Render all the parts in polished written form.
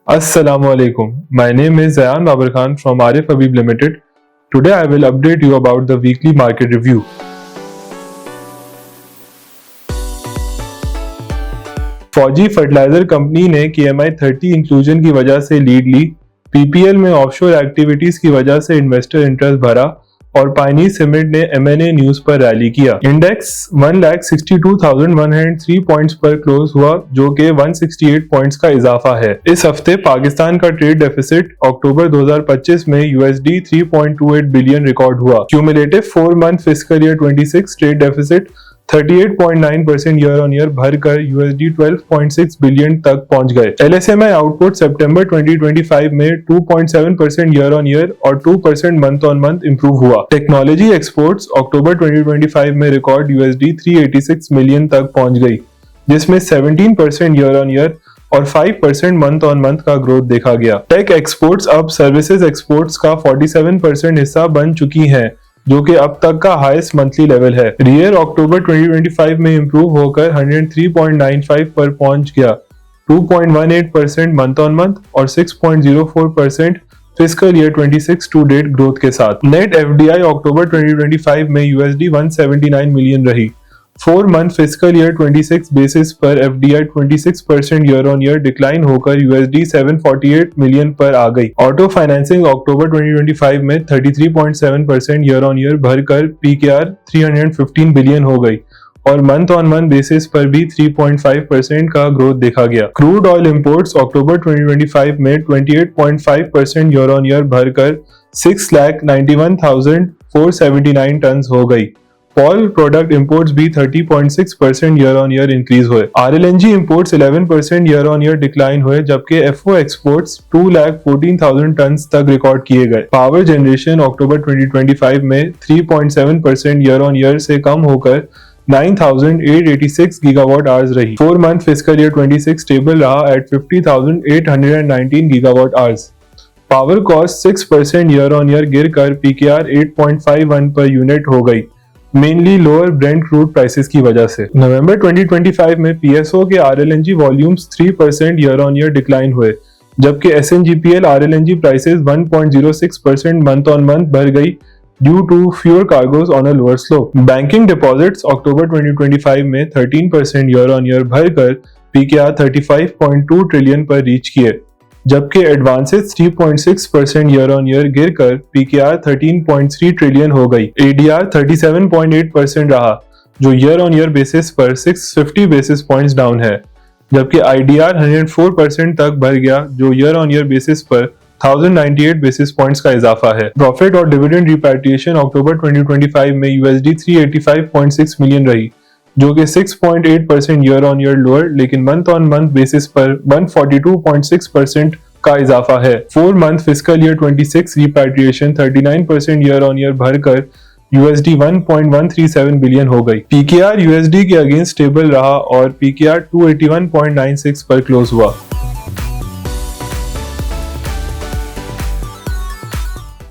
Assalamualaikum. My name is Zayan Babar Khan from Arif Habib Limited. Today I will update you about the weekly market review. फौजी fertiliser company ने KMI 30 inclusion की वजह से lead ली, PPL में offshore activities की वजह से investor interest भरा और पायनी सीमेंट ने M&A न्यूज पर रैली किया। इंडेक्स 1,62,103 पॉइंट्स पर क्लोज हुआ, जो कि 168 पॉइंट्स का इजाफा है। इस हफ्ते पाकिस्तान का ट्रेड डेफिसिट अक्टूबर 2025 में USD 3.28 बिलियन रिकॉर्ड हुआ। Cumulative 4 month fiscal year 26 trade deficit 38.9% year on year भरकर USD 12.6 बिलियन तक पहुंच गए। LSMI आउटपुट सितंबर 2025 में 2.7% ईयर ऑन ईयर और 2% मंथ ऑन मंथ इंप्रूव हुआ। टेक्नोलॉजी एक्सपोर्ट्स अक्टूबर 2025 में रिकॉर्ड USD 386 मिलियन तक पहुंच गई, जिसमें 17% ईयर ऑन ईयर और 5% मंथ ऑन मंथ का ग्रोथ देखा गया। टेक एक्सपोर्ट्स अब सर्विसेज एक्सपोर्ट्स का 47% हिस्सा बन चुकी हैं, जो कि अब तक का हाईएस्ट मंथली लेवल है। रियर अक्टूबर 2025 में इंप्रूव होकर 103.95 पर पहुंच गया, 2.18% मंथ ऑन मंथ और 6.04% fiscal year 26 to date growth के साथ। नेट FDI अक्टूबर 2025 में USD 179 मिलियन रही। 4 मंथ फिस्कल ईयर 26 बेसिस पर FDI 26% year on year decline होकर USD 748 मिलियन पर आ गई। ऑटो फाइनेंसिंग अक्टूबर 2025 में 33.7% ईयर ऑन ईयर भरकर PKR 315 बिलियन हो गई और मंथ ऑन मंथ बेसिस पर भी 3.5% का ग्रोथ देखा गया। क्रूड ऑयल इंपोर्ट्स अक्टूबर 2025 में 28.5% ईयर ऑन ईयर भरकर 6,91,479 टन हो गई। ऑयल प्रोडक्ट इंपोर्ट्स भी 30.6% ईयर ऑन ईयर इंक्रीज हुए। RLNG imports 11% year on year decline हुए, जबकि FO एक्सपोर्ट्स 2,14,000 टन तक रिकॉर्ड किए गए। पावर जनरेशन अक्टूबर 2025 में 3.7% ईयर ऑन ईयर से कम होकर 9,886 गीगावाट आवर्स रही। 4 मंथ फिस्कल ईयर 26 स्टेबल रहा at 50,819 gigawatt hours. Power cost 6% year on year गिरकर PKR 8.51 पर यूनिट हो गई, mainly lower Brent crude prices की वजह से। नवंबर 2025 में PSO के RLNG volumes 3% year on year decline हुए, जबकि SNGPL RLNG prices 1.06% month on month बढ़ गई due to fewer cargoes on a lower slope. Banking deposits अक्टूबर 2025 में 13% ईयर ऑन ईयर बढ़कर PKR 35.2 ट्रिलियन पर रीच किए, जबकि एडवांसेस 3.6% ईयर ऑन ईयर गिरकर PKR 13.3 ट्रिलियन हो गई। ADR 37.8% रहा, जो ईयर ऑन ईयर बेसिस पर 650 बेसिस पॉइंट्स डाउन है, जबकि IDR 104% तक बढ़ गया, जो ईयर ऑन ईयर बेसिस पर 1098 बेसिस पॉइंट्स का इजाफा है। प्रॉफिट और डिविडेंड रिपैट्रिएशन अक्टूबर 2025 में USD 385.6 मिलियन रही, जो कि 6.8% ईयर ऑन ईयर लोअर, लेकिन मंथ ऑन मंथ बेसिस पर 142.6% का इजाफा है। 4 month fiscal year 26 repatriation 39% year on year बढ़कर USD 1.137 बिलियन हो गई। PKR USD के अगेंस्ट स्टेबल रहा और PKR 281.96 पर क्लोज हुआ।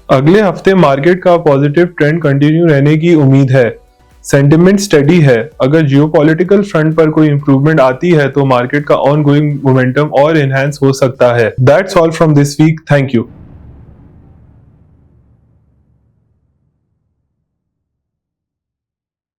अगले हफ्ते मार्केट का पॉजिटिव ट्रेंड कंटिन्यू रहने की उम्मीद है। सेंटिमेंट स्टडी है। अगर जियोपॉलिटिकल फ्रंट पर कोई इंप्रूवमेंट आती है तो मार्केट का ऑन गोइंग मोमेंटम और एनहांस हो सकता है। That's all from this week. Thank you.